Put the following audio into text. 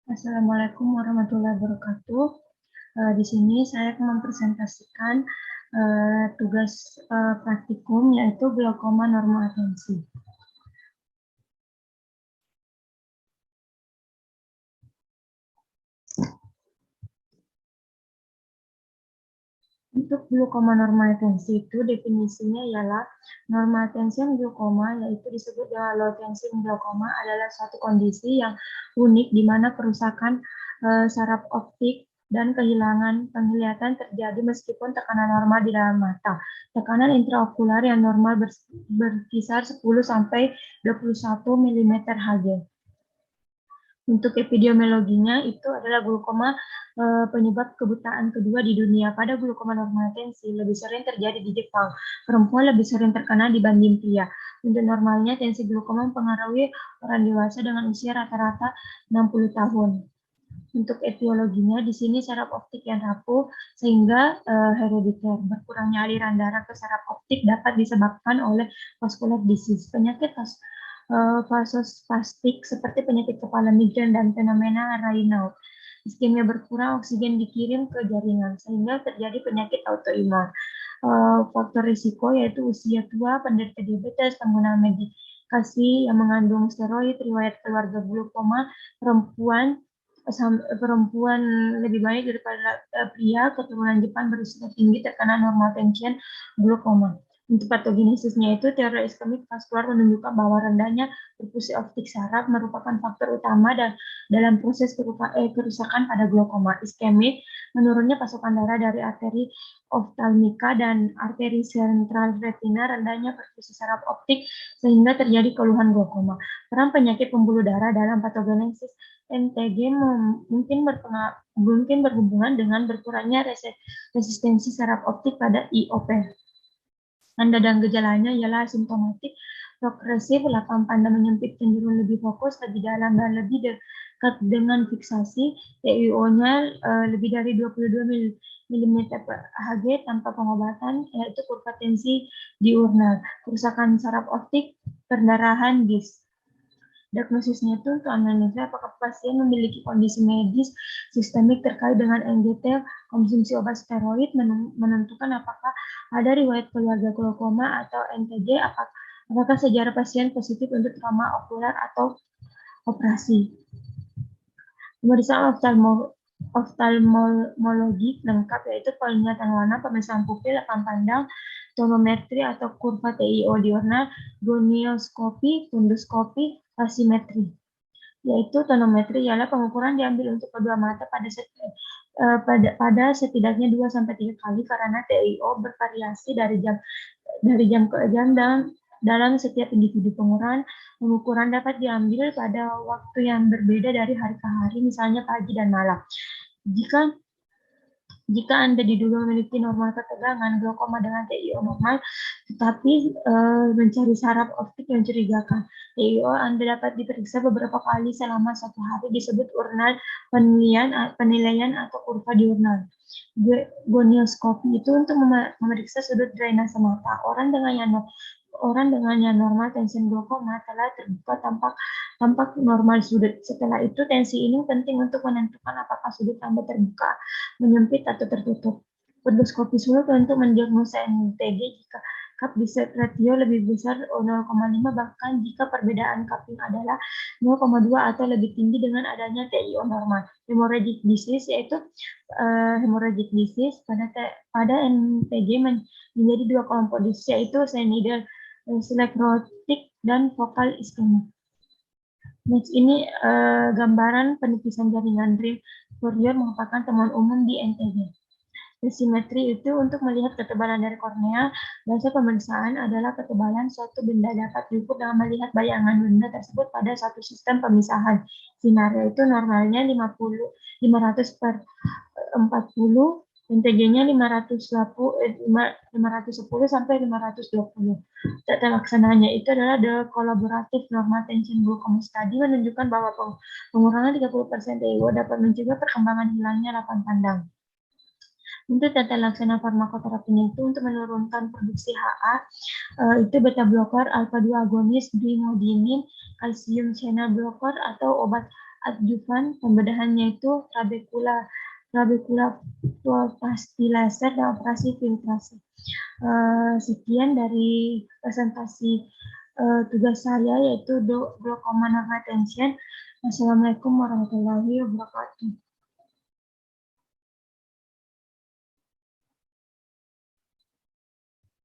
Assalamualaikum warahmatullahi wabarakatuh. Di sini saya akan mempresentasikan tugas praktikum yaitu glaukoma normal atensi. Untuk glaukoma normal tensi itu definisinya ialah normal tension glaukoma, yaitu disebut dengan low tension glaukoma, adalah suatu kondisi yang unik di mana kerusakan saraf optik dan kehilangan penglihatan terjadi meskipun tekanan normal di dalam mata. Tekanan intraokular yang normal berkisar 10 sampai 21 mm Hg. Untuk epidemiologinya itu adalah glaukoma penyebab kebutaan kedua di dunia. Pada glaukoma normal tensi lebih sering terjadi di Jepang. Perempuan lebih sering terkena dibanding pria. Untuk normalnya tensi glaukoma mempengaruhi orang dewasa dengan usia rata-rata 60 tahun. Untuk etiologinya di sini saraf optik yang rapuh sehingga herediter. Berkurangnya aliran darah ke saraf optik dapat disebabkan oleh vascular disease. Penyakit vasospastik seperti penyakit kepala migrain dan fenomena Raynaud. Iskemia berkurang, oksigen dikirim ke jaringan sehingga terjadi penyakit autoimun. Faktor risiko yaitu usia tua, penderita diabetes, penggunaan medikasi yang mengandung steroid, riwayat keluarga glaukoma, perempuan lebih banyak daripada pria, keturunan Jepang berusia tinggi terkena normal tension glaukoma. Untuk patogenesisnya itu teori iskemik vaskular menunjukkan bahwa rendahnya perfusi optik saraf merupakan faktor utama dalam proses kerusakan pada glaukoma. Iskemik menurunnya pasokan darah dari arteri oftalmika dan arteri sentral retina, rendahnya perfusi saraf optik sehingga terjadi keluhan glaukoma. Peran penyakit pembuluh darah dalam patogenesis NTG mungkin berhubungan dengan berkurangnya resistensi saraf optik pada IOP. Tanda dan gejalanya ialah asimptomatik, progresif, lapang pandang menyempit, cenderung lebih fokus, lebih dalam, dan lebih dekat dengan fiksasi. TIO-nya lebih dari 22 mm Hg tanpa pengobatan, yaitu kurva tensi diurnal, kerusakan saraf optik, perdarahan dis. Diagnosisnya itu untuk anamnesa apakah pasien memiliki kondisi medis sistemik terkait dengan NGT, konsumsi obat steroid, menentukan apakah ada riwayat keluarga glaukoma atau NTG, apakah sejarah pasien positif untuk trauma okular atau operasi. Pemeriksaan oftalmologi lengkap yaitu penglihatan warna, pemeriksaan pupil, lapang pandang, tonometri atau kurva TIO diurnal, gonioskopi, fundoskopi, pasimetri. Yaitu tonometri ialah pengukuran diambil untuk kedua mata pada setidaknya 2-3 kali karena TIO bervariasi dari jam ke jam dalam setiap individu. Pengukuran dapat diambil pada waktu yang berbeda dari hari ke hari, misalnya pagi dan malam. Jika Anda diduga memiliki normal ketegangan glaukoma dengan TIO normal, tetapi mencari saraf optik yang mencurigakan, TIO Anda dapat diperiksa beberapa kali selama 1 hari, disebut urnal penilaian atau kurva diurnal. Gonioskopi itu untuk memeriksa sudut drainase mata. Orang dengan yang normal tension glaukoma telah terbuka tampak normal sudut. Setelah itu, tensi ini penting untuk menentukan apakah sudut Anda terbuka, menyempit, atau tertutup. Fundoskopi sulit untuk mendiagnosa NTG jika cup bisect ratio lebih besar 0,5, bahkan jika perbedaan cupping adalah 0,2 atau lebih tinggi dengan adanya TIO normal. Hemorrhagic disease yaitu hemorrhagic disease pada NTG menjadi 2 kelompok disease, yaitu cyanidal sclerotic dan focal ischemic. Next ini gambaran penipisan jaringan rim Fourier merupakan temuan umum di NTG. Dosimetri itu untuk melihat ketebalan dari kornea. Dasar pemeriksaan adalah ketebalan suatu benda dapat diukur dengan melihat bayangan benda tersebut pada satu sistem pemisahan sinar, yaitu normalnya 500 per 40, NTG-nya 510 sampai 520. Tata laksananya itu adalah the collaborative normal tension glaucoma study menunjukkan bahwa pengurangan 30% TIO dapat mencegah perkembangan hilangnya lapang pandang. Untuk tata laksana farmakoterapinya itu untuk menurunkan produksi HA, itu beta blocker, alpha 2 agonis, brimodinin, kalsium channel blocker, atau obat adjuvan, pembedahannya itu trabekula pasti laser dan operasi filtrasi. Sekian dari presentasi tugas saya, yaitu glaucoma normal tension. Wassalamualaikum warahmatullahi wabarakatuh.